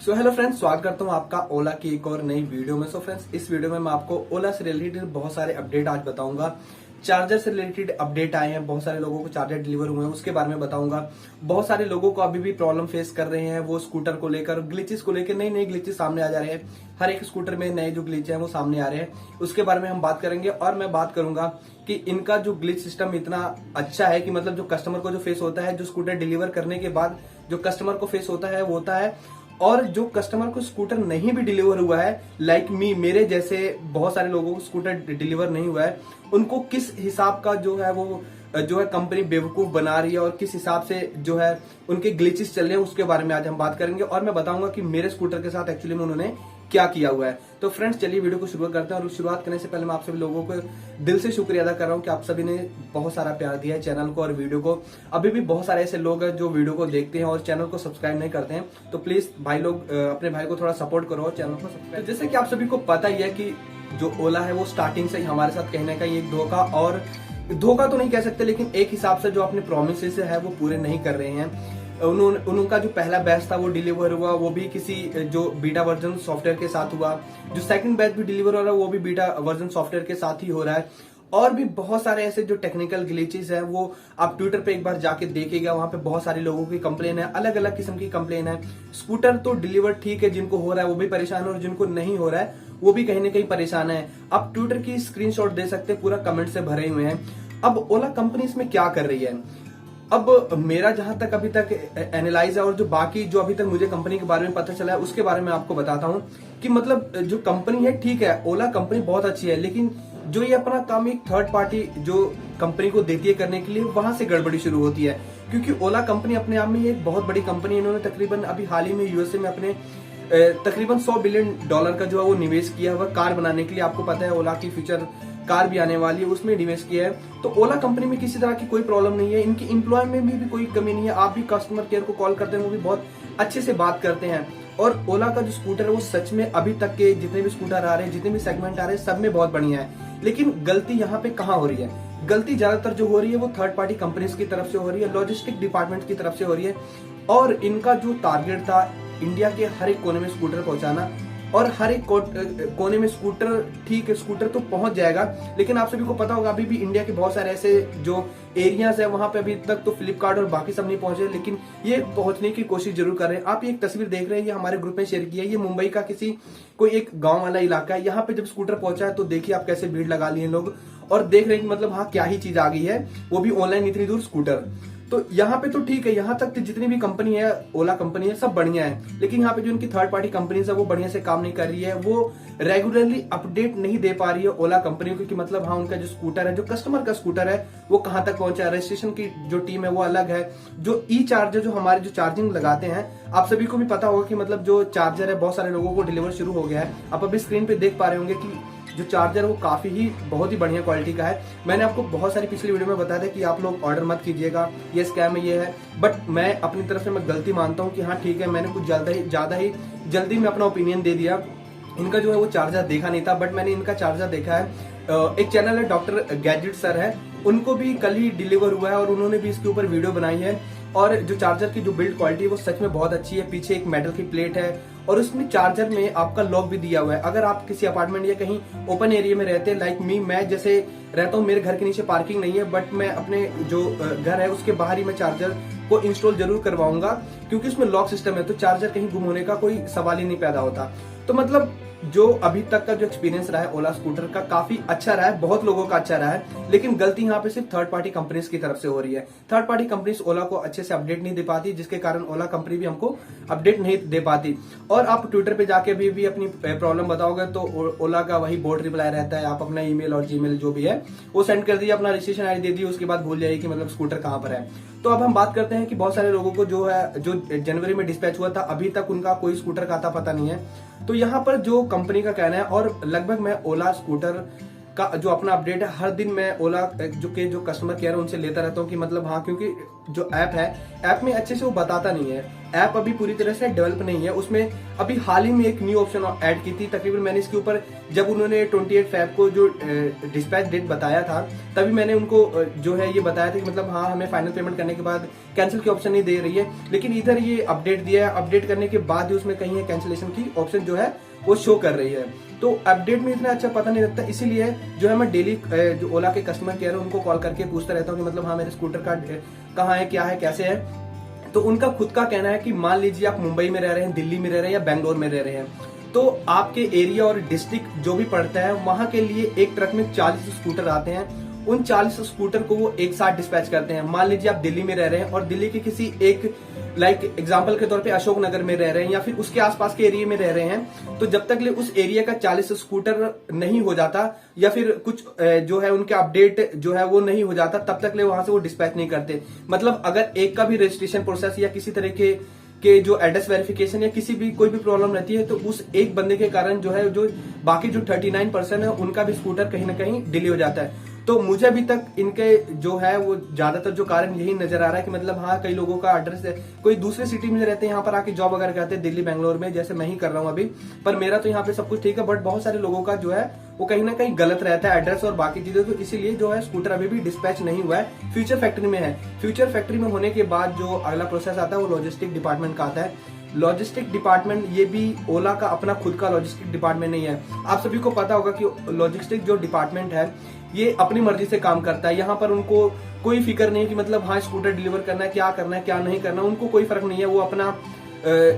So hello friends, स्वागत करता हूँ आपका ओला की एक और नई वीडियो में। सो फ्रेंड्स, इस वीडियो में मैं आपको ओला से रिलेटेड बहुत सारे अपडेट आज बताऊंगा। चार्जर से रिलेटेड अपडेट आए हैं, बहुत सारे लोगों को चार्जर डिलीवर हुए हैं, उसके बारे में बताऊंगा। बहुत सारे लोगों को अभी भी प्रॉब्लम फेस कर रहे हैं, वो स्कूटर को लेकर, ग्लिचेस को लेकर नई नई ग्लिचेस सामने आ जा रहे हैं। हर एक स्कूटर में नए जो ग्लिच है वो सामने आ रहे हैं, उसके बारे में हम बात करेंगे। और मैं बात करूंगा कि इनका जो ग्लिच सिस्टम इतना अच्छा है कि मतलब जो कस्टमर को जो फेस होता है, जो स्कूटर डिलीवर करने के बाद जो कस्टमर को फेस होता है वो होता है, और जो कस्टमर को स्कूटर नहीं भी डिलीवर हुआ है, लाइक मी, मेरे जैसे बहुत सारे लोगों को स्कूटर डिलीवर नहीं हुआ है, उनको किस हिसाब का जो है वो जो है कंपनी बेवकूफ बना रही है और किस हिसाब से जो है उनके ग्लिचेस चल रहे हैं, उसके बारे में आज हम बात करेंगे। और मैं बताऊंगा कि मेरे स्कूटर के साथ एक्चुअली में उन्होंने क्या किया हुआ है। तो फ्रेंड्स, चलिए वीडियो को शुरू करते हैं। और शुरुआत करने से पहले मैं आप सभी लोगों को दिल से शुक्रिया अदा कर रहा हूं कि आप सभी ने बहुत सारा प्यार दिया है चैनल को और वीडियो को। अभी भी बहुत सारे ऐसे लोग हैं जो वीडियो को देखते हैं और चैनल को सब्सक्राइब नहीं करते हैं, तो प्लीज भाई लोग अपने भाई को थोड़ा सपोर्ट करो और चैनल को सब्सक्राइब। जैसे कि आप सभी को पता ही है कि जो ओला है वो स्टार्टिंग से ही हमारे साथ कहने का एक धोखा तो नहीं कह सकते, लेकिन एक हिसाब से जो अपने प्रोमिस है वो पूरे नहीं कर रहे हैं। उनका जो पहला बैच था वो डिलीवर हुआ, वो भी किसी जो बीटा वर्जन सॉफ्टवेयर के साथ हुआ। जो सेकंड बैच भी डिलीवर हो रहा है वो भी बीटा वर्जन सॉफ्टवेयर के साथ ही हो रहा है। और भी बहुत सारे ऐसे जो टेक्निकल ग्लिचेस हैं वो आप ट्विटर पे एक बार जाके देखिएगा, वहां पे बहुत सारे लोगों की कंप्लेन है, अलग अलग किस्म की कंप्लेन है। स्कूटर तो डिलीवर ठीक है, जिनको हो रहा है वो भी परेशान है और जिनको नहीं हो रहा है वो भी कहीं ना कहीं परेशान है। आप ट्विटर की स्क्रीनशॉट दे सकते हैं, पूरा कमेंट से भरे हुए हैं। अब ओला कंपनी इसमें क्या कर रही है? अब मेरा जहां तक अभी तक एनालाइज है और जो बाकी जो अभी तक मुझे कंपनी के बारे में पता चला है उसके बारे में आपको बताता हूं कि मतलब जो कंपनी है, ठीक है, ओला कंपनी बहुत अच्छी है, लेकिन जो ये अपना काम एक थर्ड पार्टी जो कंपनी को देती है करने के लिए, वहां से गड़बड़ी शुरू होती है। क्योंकि ओला कंपनी अपने आप में एक बहुत बड़ी कंपनी है। इन्होंने तकरीबन अभी हाल ही में यूएसए में अपने तकरीबन $100 बिलियन का जो है वो निवेश किया हुआ कार बनाने के लिए। आपको पता है ओला की फ्यूचर कार भी आने वाली है, उसमें निवेश किया है। तो ओला कंपनी में किसी तरह की कोई प्रॉब्लम नहीं है, इनकी एम्प्लॉय में भी कोई कमी नहीं है। आप भी कस्टमर केयर को कॉल करते हैं, वो भी बहुत अच्छे से बात करते हैं। और ओला का जो स्कूटर है वो सच में अभी तक के जितने भी स्कूटर आ रहे हैं, जितने भी सेगमेंट आ रहे हैं, सब में बहुत बढ़िया है। लेकिन गलती यहाँ पे कहाँ हो रही है? गलती ज्यादातर जो हो रही है वो थर्ड पार्टी कंपनीज की तरफ से हो रही है, लॉजिस्टिक डिपार्टमेंट की तरफ से हो रही है। और इनका जो टारगेट था इंडिया के हर एक कोने में स्कूटर पहुंचाना, और हर एक कोने में स्कूटर, ठीक है, स्कूटर तो पहुंच जाएगा, लेकिन आप सभी को पता होगा अभी भी इंडिया के बहुत सारे ऐसे जो एरियाज है वहां पे अभी तक तो फ्लिपकार्ट और बाकी सब नहीं पहुंचे, लेकिन ये पहुंचने की कोशिश जरूर कर रहे हैं। आप ये एक तस्वीर देख रहे हैं, ये हमारे ग्रुप में शेयर किया है, ये मुंबई का कोई एक गांव वाला इलाका है। यहाँ पे जब स्कूटर पहुंचा है तो देखिए आप कैसे भीड़ लगा लिए लोग और देख रहे हैं कि मतलब हाँ क्या ही चीज आ गई है, वो भी ऑनलाइन इतनी दूर स्कूटर। तो यहाँ पे तो ठीक है, यहाँ तक जितनी भी कंपनी है, ओला कंपनी है, सब बढ़िया है, लेकिन यहाँ पे जो उनकी थर्ड पार्टी कंपनीज है वो बढ़िया से काम नहीं कर रही है। वो रेगुलरली अपडेट नहीं दे पा रही है ओला कंपनी को कि मतलब हाँ उनका जो स्कूटर है, जो कस्टमर का स्कूटर है, वो कहाँ तक पहुंचा है। रजिस्ट्रेशन की जो टीम है वो अलग है। जो ई चार्जर जो हमारे जो चार्जिंग लगाते हैं, आप सभी को भी पता होगा कि मतलब जो चार्जर है बहुत सारे लोगों को डिलीवर शुरू हो गया है। आप अभी स्क्रीन पे देख पा रहे होंगे कि जो चार्जर है वो काफी ही बहुत ही बढ़िया क्वालिटी का है। मैंने आपको बहुत सारी पिछली वीडियो में बताया था कि आप लोग ऑर्डर मत कीजिएगा, ये स्कैम है, ये है, बट मैं अपनी तरफ से मैं गलती मानता हूँ कि हाँ ठीक है, मैंने कुछ ज्यादा ही जल्दी में अपना ओपिनियन दे दिया। इनका जो है वो चार्जर देखा नहीं था, बट मैंने इनका चार्जर देखा है। एक चैनल है डॉक्टर गैजेट सर है, उनको भी कल ही डिलीवर हुआ है और उन्होंने भी इसके ऊपर वीडियो बनाई है। और जो चार्जर की जो बिल्ड क्वालिटी है वो सच में बहुत अच्छी है। पीछे एक मेटल की प्लेट है और उसमें चार्जर में आपका लॉक भी दिया हुआ है। अगर आप किसी अपार्टमेंट या कहीं ओपन एरिया में रहते हैं, लाइक मी, मैं जैसे रहता हूँ, मेरे घर के नीचे पार्किंग नहीं है, बट मैं अपने जो घर है उसके बाहर ही मैं चार्जर को इंस्टॉल जरूर करवाऊंगा, क्योंकि उसमें लॉक सिस्टम है, तो चार्जर कहीं गुम होने का कोई सवाल ही नहीं पैदा होता। तो मतलब जो अभी तक का जो एक्सपीरियंस रहा है ओला स्कूटर का, काफी अच्छा रहा है, बहुत लोगों का अच्छा रहा है, लेकिन गलती यहाँ पे सिर्फ थर्ड पार्टी कंपनीज की तरफ से हो रही है। थर्ड पार्टी कंपनीज ओला को अच्छे से अपडेट नहीं दे पाती, जिसके कारण ओला कंपनी भी हमको अपडेट नहीं दे पाती। और आप ट्विटर पे जाके भी अपनी प्रॉब्लम बताओगे तो ओला का वही बोर्ड रिप्लाई रहता है, आप अपना ईमेल और जीमेल जो भी है वो सेंड कर दिए, अपना रजिस्ट्रेशन आईडी दे दिए, उसके बाद भूल जाइए कि मतलब स्कूटर कहाँ पर है। तो अब हम बात करते हैं कि बहुत सारे लोगों को जो है, जो जनवरी में डिस्पैच हुआ था, अभी तक उनका कोई स्कूटर का आता पता नहीं है। तो यहाँ पर जो कंपनी का कहना है, और लगभग मैं ओला स्कूटर का जो अपना अपडेट है हर दिन मैं ओला जो कस्टमर केयर है उनसे लेता रहता हूँ कि मतलब हाँ, क्योंकि जो ऐप है, ऐप में अच्छे से वो बताता नहीं है। ऐप अभी पूरी तरह से डेवलप नहीं है। उसमें अभी हाल ही में एक न्यू ऑप्शन ऐड की थी। तकरीबन मैंने इसके ऊपर जब उन्होंने 28 फेब को जो डिस्पैच डेट बताया था, तभी मैंने उनको जो है ये बताया था कि मतलब हाँ, हमें फाइनल पेमेंट करने के बाद कैंसिल की ऑप्शन नहीं दे रही है। लेकिन इधर ये अपडेट दिया है, अपडेट करने के बाद ही उसमें कहीं है कैंसिलेशन की ऑप्शन जो है वो शो कर रही है। तो अपडेट में इतना अच्छा पता नहीं लगता, इसीलिए जो है मैं डेली जो ओला के कस्टमर केयर है उनको कॉल करके पूछता रहता हूँ कि मतलब हाँ, मेरे स्कूटर का कहाँ है, क्या है, कैसे है। तो उनका खुद का कहना है कि मान लीजिए आप मुंबई में रह रहे हैं, दिल्ली में रह रहे हैं या बैंगलोर में रह रहे हैं, तो आपके एरिया और डिस्ट्रिक्ट जो भी पड़ता है वहां के लिए एक ट्रक में 40 स्कूटर आते हैं। उन 40 स्कूटर को वो एक साथ डिस्पैच करते हैं। मान लीजिए आप दिल्ली में रह रहे हैं और दिल्ली के किसी एक एग्जांपल के तौर पे अशोक नगर में रह रहे हैं या फिर उसके आसपास के एरिया में रह रहे हैं, तो जब तक ले उस एरिया का 40 स्कूटर नहीं हो जाता या फिर कुछ जो है उनके अपडेट जो है वो नहीं हो जाता, तब तक ले वहां से वो डिस्पैच नहीं करते। मतलब अगर एक का भी रजिस्ट्रेशन प्रोसेस या किसी तरह के जो एड्रेस वेरिफिकेशन या किसी भी कोई भी प्रॉब्लम रहती है, तो उस एक बंदे के कारण जो है जो बाकी जो 39% है उनका भी स्कूटर कहीं ना कहीं डिले हो जाता है। तो मुझे अभी तक इनके जो है वो ज्यादातर जो कारण यही नजर आ रहा है कि मतलब हाँ, कई लोगों का एड्रेस है, कोई दूसरे सिटी में रहते हैं, यहाँ पर आके जॉब वगैरह करते हैं दिल्ली बैंगलोर में, जैसे मैं ही कर रहा हूँ अभी। पर मेरा तो यहाँ पे सब कुछ ठीक है, बट बहुत सारे लोगों का जो है वो कहीं ना कहीं गलत रहता है एड्रेस और बाकी चीजें। तो इसीलिए जो है स्कूटर अभी भी डिस्पैच नहीं हुआ है, फ्यूचर फैक्ट्री में है। फ्यूचर फैक्ट्री में होने के बाद जो अगला प्रोसेस आता है वो लॉजिस्टिक डिपार्टमेंट का आता है। लॉजिस्टिक डिपार्टमेंट ये भी ओला का अपना खुद का लॉजिस्टिक डिपार्टमेंट नहीं है। आप सभी को पता होगा कि लॉजिस्टिक जो डिपार्टमेंट है ये अपनी मर्जी से काम करता है। यहाँ पर उनको कोई फिक्र नहीं है कि मतलब हाँ, स्कूटर डिलीवर करना है, क्या करना है, क्या नहीं करना, उनको कोई फर्क नहीं है। वो अपना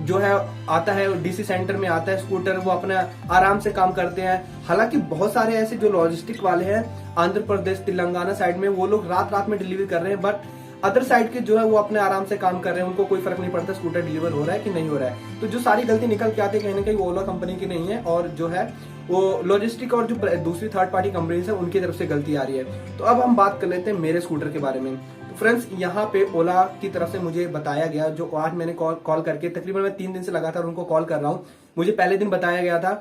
जो है आता है डीसी सेंटर में आता है स्कूटर, वो अपना आराम से काम करते हैं। हालांकि बहुत सारे ऐसे जो लॉजिस्टिक वाले हैं आंध्र प्रदेश तेलंगाना साइड में, वो लोग रात रात में डिलीवरी कर रहे हैं, बट अदर साइड के जो है वो अपने आराम से काम कर रहे हैं, उनको कोई फर्क नहीं पड़ता स्कूटर डिलीवर हो रहा है कि नहीं हो रहा है। तो जो सारी गलती निकल के आती है कहीं ना कहीं ओला कंपनी की नहीं है, और जो है वो लॉजिस्टिक और जो दूसरी थर्ड पार्टी कंपनीज है उनकी तरफ से गलती आ रही है। तो अब हम बात कर लेते हैं मेरे स्कूटर के बारे में। तो फ्रेंड्स, यहाँ पे ओला की तरफ से मुझे बताया गया, जो आज मैंने कॉल करके, तकरीबन मैं 3 दिन से लगातार उनको कॉल कर रहा हूँ। मुझे पहले दिन बताया गया था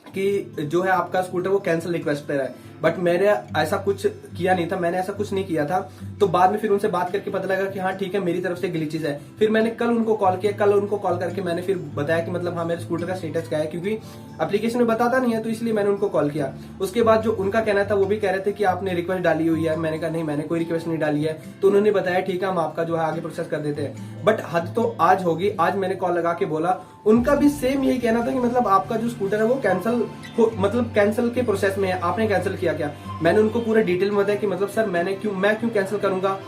कि जो है आपका स्कूटर वो कैंसिल रिक्वेस्ट पर है, बट मैंने ऐसा कुछ किया नहीं था, मैंने ऐसा कुछ नहीं किया था। तो बाद में फिर उनसे बात करके पता लगा कि हाँ ठीक है, मेरी तरफ से ग्लिचेस है। फिर मैंने कल उनको कॉल किया, कल उनको कॉल करके मैंने फिर बताया कि मतलब हाँ, मेरे स्कूटर का स्टेटस क्या है, क्योंकि एप्लीकेशन में बताता नहीं है, तो इसलिए मैंने उनको कॉल किया। उसके बाद जो उनका कहना था वो भी कह रहे थे कि आपने रिक्वेस्ट डाली हुई है। मैंने कहा नहीं, मैंने कोई रिक्वेस्ट नहीं डाली है। तो उन्होंने बताया ठीक है, हम आपका जो है आगे प्रोसेस कर देते हैं। बट हद तो आज होगी, आज मैंने कॉल लगा के बोला, उनका भी सेम यही कहना था कि मतलब आपका जो स्कूटर है वो कैंसिल के प्रोसेस में है, आपने कैंसिल किया क्या। मैंने उनको पूरा डिटेल में बताया कि मतलब सर मैं क्यों कैंसिल करूंगा,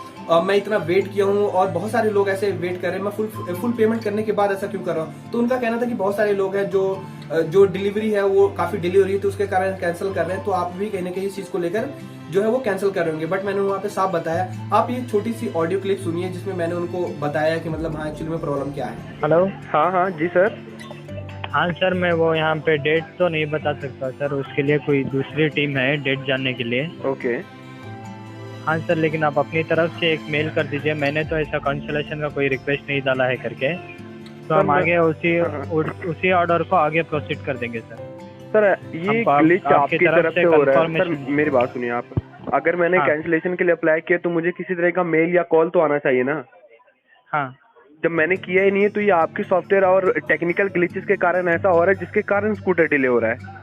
मैं इतना वेट किया हूँ और बहुत सारे लोग ऐसे वेट कर रहे हैं, मैं फुल पेमेंट करने के बाद ऐसा क्यों कर रहा हूँ। तो उनका कहना था कि बहुत सारे लोग हैं जो डिलीवरी है वो काफी डिले हो रही है, तो उसके कारण कैंसिल कर रहे हैं। तो आप भी कहीं ना कहीं इस चीज को लेकर जो है वो कैंसिल कर रहे होंगे। बट मैंने वहाँ पे साफ बताया। आप ये छोटी सी ऑडियो क्लिप सुनिए जिसमें मैंने उनको बताया कि मतलब हाँ, एक्चुअली में प्रॉब्लम क्या है। हेलो। हाँ हाँ जी सर। हाँ सर, मैं वो यहाँ पे डेट तो नहीं बता सकता सर, उसके लिए कोई दूसरी टीम है डेट जानने के लिए। ओके। हाँ सर, लेकिन आप अपनी तरफ से एक मेल कर दीजिए। मैंने तो ऐसा कैंसिलेशन का कोई रिक्वेस्ट नहीं डाला है करके, तो हम आगे उसी ऑर्डर को आगे प्रोसीड कर देंगे सर। सर ये ग्लिच आपकी तरफ से हो रहा है सर, मेरी बात सुनिए आप। अगर मैंने कैंसिलेशन के लिए अप्लाई किया तो मुझे किसी तरह का मेल या कॉल तो आना चाहिए ना। हाँ, जब मैंने किया ही नहीं है तो ये आपकी सॉफ्टवेयर और टेक्निकल ग्लिचेस के कारण ऐसा हो रहा है जिसके कारण स्कूटर डिले हो रहा है।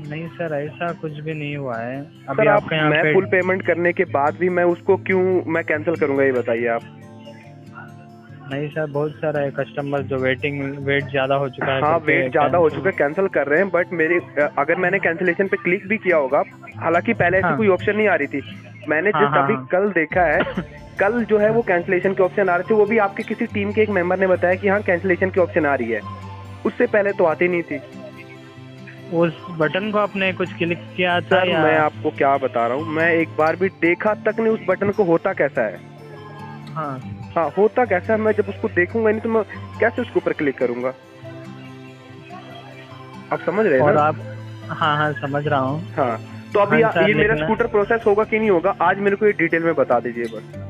नहीं सर, ऐसा कुछ भी नहीं हुआ है अभी। सर आपका यहाँ मैं पे फुल पेमेंट करने के बाद भी मैं उसको क्यों मैं कैंसिल करूंगा, ये बताइए आप। नहीं सर, बहुत सारे कस्टमर जो वेट ज्यादा हो चुका है। हाँ, वेट ज्यादा हो चुका है, कैंसिल कर रहे हैं। बट अगर मैंने कैंसिलेशन पे क्लिक भी किया होगा, हालांकि पहले ऐसी कोई ऑप्शन नहीं आ रही थी, मैंने जस्ट अभी कल देखा है, कल जो है वो कैंसिलेशन के ऑप्शन आ रहे थे। वो भी आपके किसी टीम के एक मेंबर ने बताया कि हाँ कैंसिलेशन की ऑप्शन आ रही है, उससे पहले तो आती नहीं थी। उस बटन को आपने कुछ क्लिक किया था? सर मैं आपको क्या बता रहा हूँ, मैं एक बार भी देखा तक नहीं उस बटन को, होता कैसा है। हाँ, होता कैसा है, मैं जब उसको देखूंगा नहीं तो मैं कैसे उसके ऊपर क्लिक करूंगा। आप समझ रहे हैं और ना? आप हाँ समझ रहा हूँ। हाँ, तो अभी ये मेरा स्कूटर प्रोसेस होगा कि नहीं होगा, आज मेरे को ये डिटेल में बता दीजिए बस।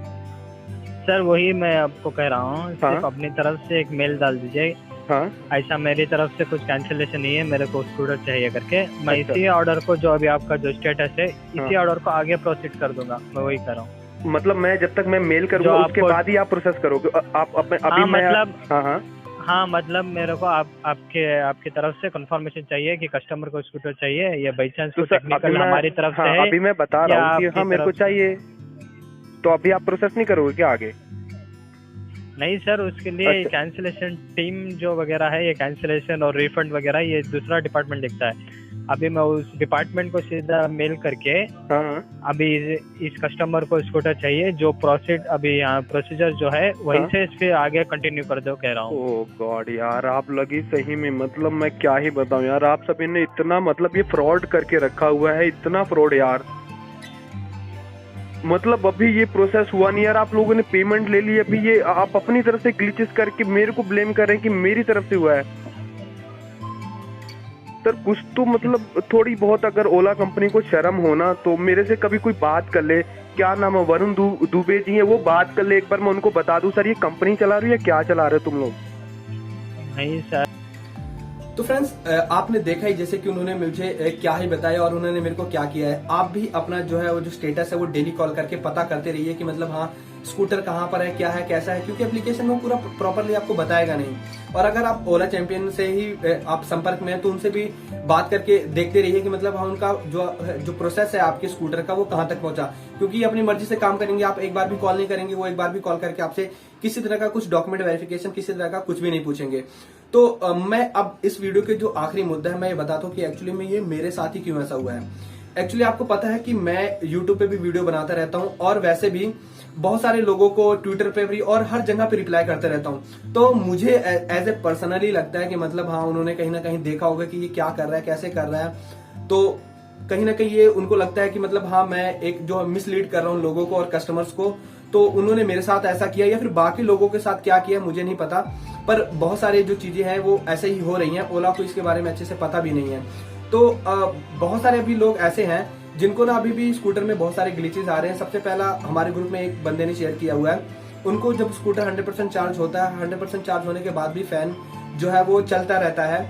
सर वही मैं आपको कह रहा हूँ, सिर्फ अपनी तरफ से एक मेल डाल दीजिए। हाँ, ऐसा मेरी तरफ से कुछ कैंसिलेशन नहीं है, मेरे को स्कूटर चाहिए करके। मैं इसी ऑर्डर को, जो अभी आपका जो स्टेटस है, इसी ऑर्डर को आगे प्रोसीड कर दूंगा। मैं वही कर रहा हूँ। मतलब मैं जब तक मैं मेल करूंगा उसके बाद ही आप प्रोसेस करोगे? आप अभी हाँ, मैं मतलब हाँ, मतलब मेरे को आपकी तरफ से कंफर्मेशन चाहिए कि कस्टमर को स्कूटर चाहिए, या बाई चांस तो टेक्निकल हमारी तरफ से है। अभी मैं बता रहा हूँ कि हाँ मेरे को चाहिए, तो अभी आप प्रोसेस नहीं करोगे क्या आगे? नहीं सर, उसके लिए कैंसिलेशन टीम जो वगैरह है, ये कैंसिलेशन और रिफंड वगैरह ये दूसरा डिपार्टमेंट देखता है। अभी मैं उस डिपार्टमेंट को सीधा मेल करके अभी इस कस्टमर को स्कूटर चाहिए, जो प्रोसीजर जो है वहीं से फिर आगे कंटिन्यू कर दो कह रहा हूँ। ओह गॉड यार, आप लगी सही में, मतलब मैं क्या ही बताऊं यार, आप सभी ने इतना मतलब ये फ्रॉड करके रखा हुआ है, इतना फ्रॉड यार। मतलब अभी ये प्रोसेस हुआ नहीं यार, आप लोगों ने पेमेंट ले ली, अभी ये आप अपनी तरफ से ग्लिचेस करके मेरे को ब्लेम कर रहे हैं कि मेरी तरफ से हुआ है। सर कुछ तो मतलब थोड़ी बहुत अगर ओला कंपनी को शर्म होना तो मेरे से कभी कोई बात कर ले। क्या नाम है, वरुण दुबे जी है, वो बात कर ले एक बार, मैं उनको बता दूं सर ये कंपनी चला रही है क्या चला रहे हो तुम लोग? नहीं सर। तो फ्रेंड्स आपने देखा ही जैसे कि उन्होंने मुझे क्या ही बताया और उन्होंने मेरे को क्या किया है। आप भी अपना जो है वो जो स्टेटस है वो डेली कॉल करके पता करते रहिए कि मतलब हाँ स्कूटर कहाँ पर है, क्या है, कैसा है, क्योंकि एप्लीकेशन में पूरा प्रॉपरली आपको बताएगा नहीं। और अगर आप ओला चैंपियन से ही आप संपर्क में हैं तो उनसे भी बात करके देखते रहिए कि मतलब हाँ उनका जो प्रोसेस है आपके स्कूटर का वो कहाँ तक पहुंचा, क्योंकि ये अपनी मर्जी से काम करेंगे। आप एक बार भी कॉल नहीं करेंगे, वो एक बार भी कॉल करके आपसे किसी तरह का कुछ डॉक्यूमेंट वेरिफिकेशन, किसी तरह का कुछ भी नहीं पूछेंगे। तो मैं अब इस वीडियो के जो आखिरी मुद्दा है मैं ये बताता हूँ कि एक्चुअली में ये मेरे साथ ही क्यों ऐसा हुआ है। एक्चुअली आपको पता है कि मैं यूट्यूब पे भी वीडियो बनाता रहता हूँ और वैसे भी बहुत सारे लोगों को ट्विटर पे भी और हर जगह पे रिप्लाई करते रहता हूँ। तो मुझे एज ए पर्सनली लगता है कि मतलब हाँ उन्होंने कहीं ना कहीं देखा होगा कि ये क्या कर रहा है, कैसे कर रहा है, तो कहीं ना कहीं ये उनको लगता है कि मतलब हाँ मैं एक जो मिसलीड कर रहा हूँ लोगों को और कस्टमर्स को, तो उन्होंने मेरे साथ ऐसा किया या फिर बाकी लोगों के साथ क्या किया मुझे नहीं पता, पर बहुत सारे जो चीजें हैं वो ऐसे ही हो रही हैं। ओला को इसके बारे में अच्छे से पता भी नहीं है। तो बहुत सारे अभी लोग ऐसे हैं जिनको ना अभी भी स्कूटर में बहुत सारे ग्लिचेस आ रहे हैं। सबसे पहला हमारे ग्रुप में एक बंदे ने शेयर किया हुआ है, उनको जब स्कूटर 100% चार्ज होता है, 100% चार्ज होने के बाद भी फैन जो है वो चलता रहता है।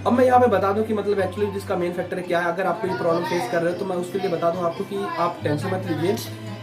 अब मैं यहाँ पे बता दूं कि मतलब एक्चुअली जिसका मेन फैक्टर क्या है। अगर आपको ये प्रॉब्लम फेस कर रहे हो तो मैं उसके लिए बता दूं आपको कि आप टेंशन मत लीजिए,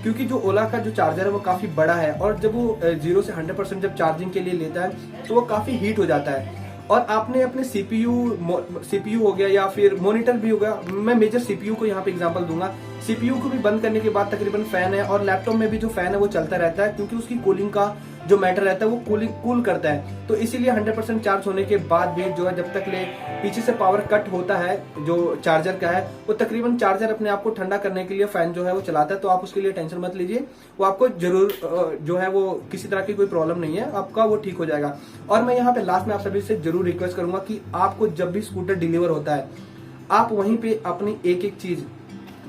क्योंकि जो ओला का जो चार्जर है वो काफी बड़ा है और जब वो 0 से 100% जब चार्जिंग के लिए लेता है तो वो काफी हीट हो जाता है। और आपने अपने सीपीयू हो गया या फिर मॉनिटर भी हो गया, मैं मेजर सीपीयू को यहाँ पे एग्जांपल दूंगा। सीपीयू को भी बंद करने के बाद तकरीबन फैन है, और लैपटॉप में भी जो फैन है वो चलता रहता है, क्योंकि उसकी कूलिंग का जो मैटर रहता है वो कूल करता है। तो इसीलिए 100% चार्ज होने के बाद भी जो है जब तक ले पीछे से पावर कट होता है जो चार्जर का है, वो तकरीबन चार्जर अपने आप को ठंडा करने के लिए फैन जो है वो चलाता है। तो आप उसके लिए टेंशन मत लीजिए, वो आपको जरूर जो है वो किसी तरह की कोई प्रॉब्लम नहीं है, आपका वो ठीक हो जाएगा। और मैं यहाँ पे लास्ट में आप सभी से जरूर रिक्वेस्ट करूंगा कि आपको जब भी स्कूटर डिलीवर होता है आप वहीं पे अपनी एक एक चीज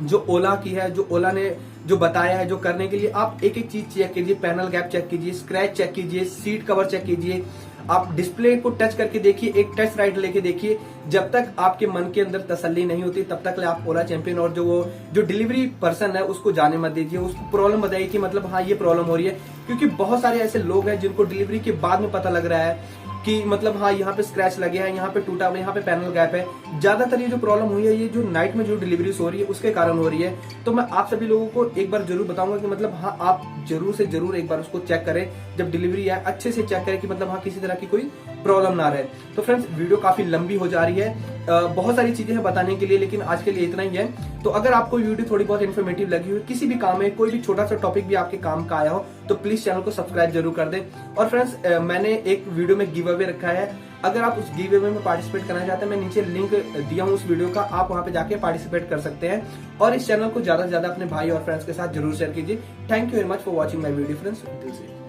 जो ओला की है, जो ओला ने जो बताया है जो करने के लिए, आप एक एक चीज चेक कीजिए। पैनल गैप चेक कीजिए, स्क्रैच चेक कीजिए, सीट कवर चेक कीजिए, आप डिस्प्ले को टच करके देखिए, एक टेस्ट राइड लेके देखिए। जब तक आपके मन के अंदर तसल्ली नहीं होती तब तक आप ओला चैंपियन और जो डिलीवरी पर्सन है उसको जाने मत दीजिए। उसको प्रॉब्लम बताइए कि मतलब हाँ ये प्रॉब्लम हो रही है, क्योंकि बहुत सारे ऐसे लोग हैं जिनको डिलीवरी के बाद में पता लग रहा है कि मतलब हाँ यहाँ पे स्क्रैच लगे हैं, यहाँ पे टूटा हुआ, यहाँ पे पैनल गैप है। ज्यादातर ये जो प्रॉब्लम हुई है ये जो नाइट में जो डिलीवरीज हो रही है उसके कारण हो रही है। तो मैं आप सभी लोगों को एक बार जरूर बताऊंगा कि मतलब हाँ आप जरूर से जरूर एक बार उसको चेक करें, जब डिलीवरी आए अच्छे से चेक करें कि मतलब हाँ किसी तरह की कोई प्रॉब्लम ना रहे। तो फ्रेंड्स वीडियो काफी लंबी हो जा रही है, बहुत सारी चीजें हैं बताने के लिए, लेकिन आज के लिए इतना ही है। तो अगर आपको वीडियो थोड़ी बहुत इन्फॉर्मेटिव लगी हो, किसी भी काम में कोई भी छोटा सा टॉपिक भी आपके काम का आया हो, तो प्लीज चैनल को सब्सक्राइब जरूर कर दें। और फ्रेंड्स मैंने एक वीडियो में गिव अवे रखा है, अगर आप उस गिव अवे में पार्टिसिपेट करना चाहते हैं मैं नीचे लिंक दिया हूं उस वीडियो का, आप वहां पे जाके पार्टिसिपेट कर सकते हैं। और इस चैनल को ज्यादा से ज्यादा अपने भाई और फ्रेंड्स के साथ जरूर शेयर कीजिए। Thank you very much for watching my video friends, दिल से।